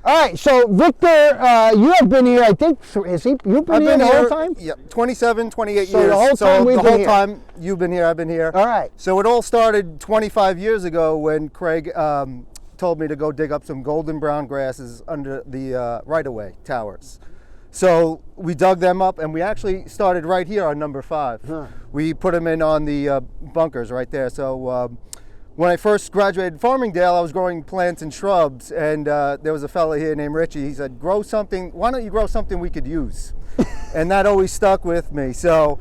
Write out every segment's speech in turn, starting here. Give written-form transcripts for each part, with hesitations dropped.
All right, so Victor, you have been here, I think, you've been here the whole time? Yeah, 27, 28 So years. the whole time we've been here. Time you've been here, I've been here. All right. So it all started 25 years ago when Craig told me to go dig up some golden brown grasses under the right-of-way towers. So we dug them up, and we actually started right here on number 5. Huh. We put them in on the bunkers right there. So when I first graduated Farmingdale, I was growing plants and shrubs, and there was a fellow here named Richie. He said, grow something, why don't you grow something we could use? And that always stuck with me. So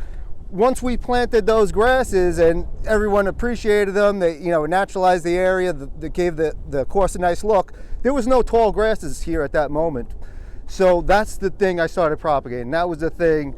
once we planted those grasses and everyone appreciated them, they naturalized the area, they gave the course a nice look. There was no tall grasses here at that moment. So that's the thing I started propagating. That was the thing,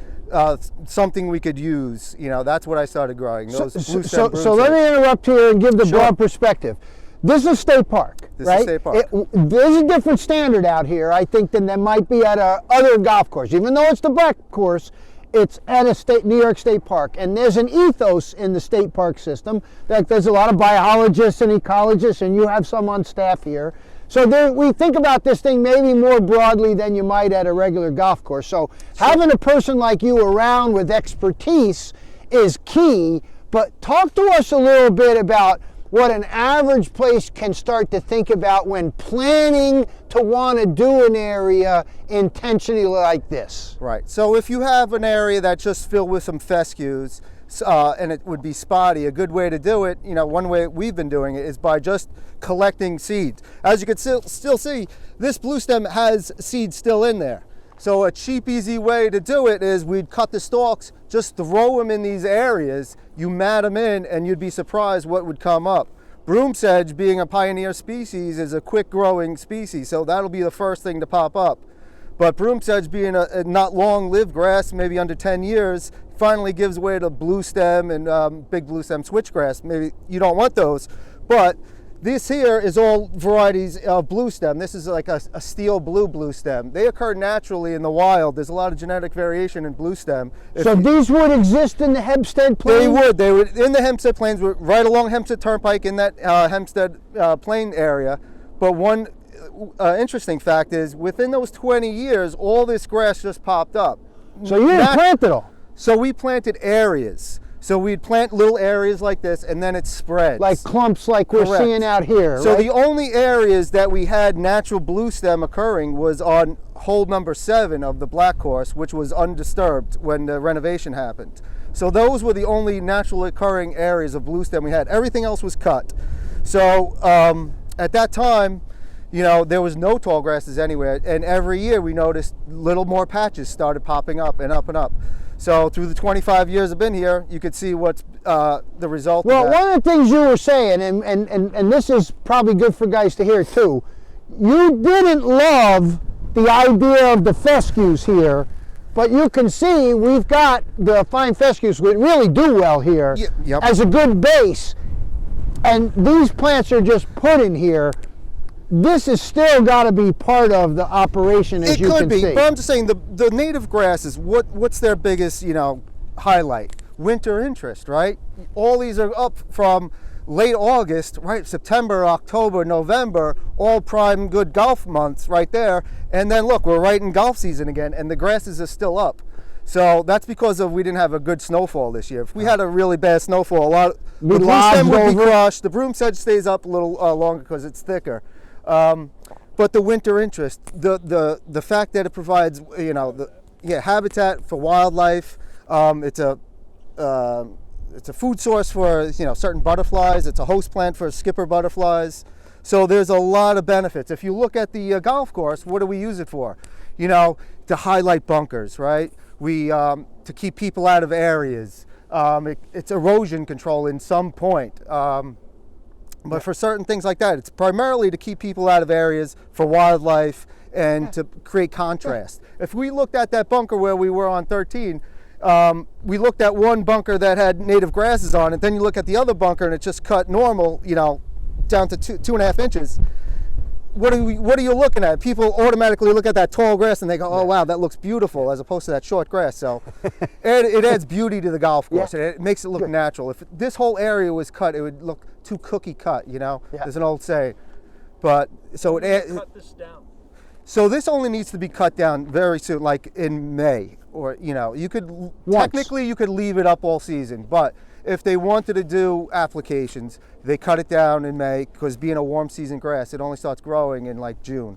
something we could use. That's what I started growing. Those blue stem so let me interrupt here and give the broad perspective. This is a state park, This right? is a state park. There's a different standard out here, I think, than there might be at a other golf course. Even though it's the black course, it's at a New York State Park. And there's an ethos in the state park system. Like there's a lot of biologists and ecologists, and you have some on staff here. So we think about this thing maybe more broadly than you might at a regular golf course. So having a person like you around with expertise is key, but talk to us a little bit about what an average place can start to think about when planning to want to do an area intentionally like this. Right. So if you have an area that's just filled with some fescues, and it would be spotty, a good way to do it, one way we've been doing it is by just collecting seeds. As you can still see, this blue stem has seeds still in there. So a cheap, easy way to do it is we'd cut the stalks, just throw them in these areas, you mat them in, and you'd be surprised what would come up. Broom sedge, being a pioneer species, is a quick growing species, so that'll be the first thing to pop up. But broom sedge, being a not long-lived grass, maybe under 10 years, finally gives way to blue stem and big blue stem switchgrass. Maybe you don't want those, but this here is all varieties of blue stem. This is like a steel blue stem. They occur naturally in the wild. There's a lot of genetic variation in blue stem. So these would exist in the Hempstead Plains? They would in the Hempstead Plains, right along Hempstead Turnpike in that Hempstead Plain area. But one interesting fact is, within those 20 years, all this grass just popped up. So you didn't plant it all? So we planted areas. So we'd plant little areas like this, and then it spreads. Like clumps like we're Correct. seeing out here, So right? the only areas that we had natural blue stem occurring was on hole number 7 of the black course, which was undisturbed when the renovation happened. So those were the only natural occurring areas of blue stem we had. Everything else was cut. So at that time, there was no tall grasses anywhere, and every year we noticed little more patches started popping up and up and up. So through the 25 years I've been here, you could see what's the result of that. One of the things you were saying, and this is probably good for guys to hear too, you didn't love the idea of the fescues here, but you can see we've got the fine fescues that really do well here as a good base, and these plants are just put in here. This has still got to be part of the operation, as you can see. It could be, but I'm just saying the native grasses, what's their biggest, highlight? Winter interest, right? All these are up from late August, right? September, October, November, all prime good golf months right there. And then look, we're right in golf season again, and the grasses are still up. So that's because we didn't have a good snowfall this year. If we had a really bad snowfall, the blue stem would be crushed. The broom sedge stays up a little longer because it's thicker. But the winter interest, the fact that it provides, habitat for wildlife. It's a food source for certain butterflies. It's a host plant for skipper butterflies. So there's a lot of benefits. If you look at the golf course, what do we use it for? To highlight bunkers, right? To keep people out of areas. It's erosion control in some point. But for certain things like that, it's primarily to keep people out of areas, for wildlife, and to create contrast. If we looked at that bunker where we were on 13, we looked at one bunker that had native grasses on it, then you look at the other bunker and it's just cut normal, down to 2.5 inches. What are you looking at? People automatically look at that tall grass and they go, oh wow, that looks beautiful, as opposed to that short grass. So it adds beauty to the golf course. Yeah. It makes it look natural. If this whole area was cut, it would look too cookie cut, Yeah. There's an old saying. But so cut this down. So this only needs to be cut down very soon, like in May, or you could technically you could leave it up all season, but if they wanted to do applications, they cut it down in May, because being a warm season grass, it only starts growing in like June.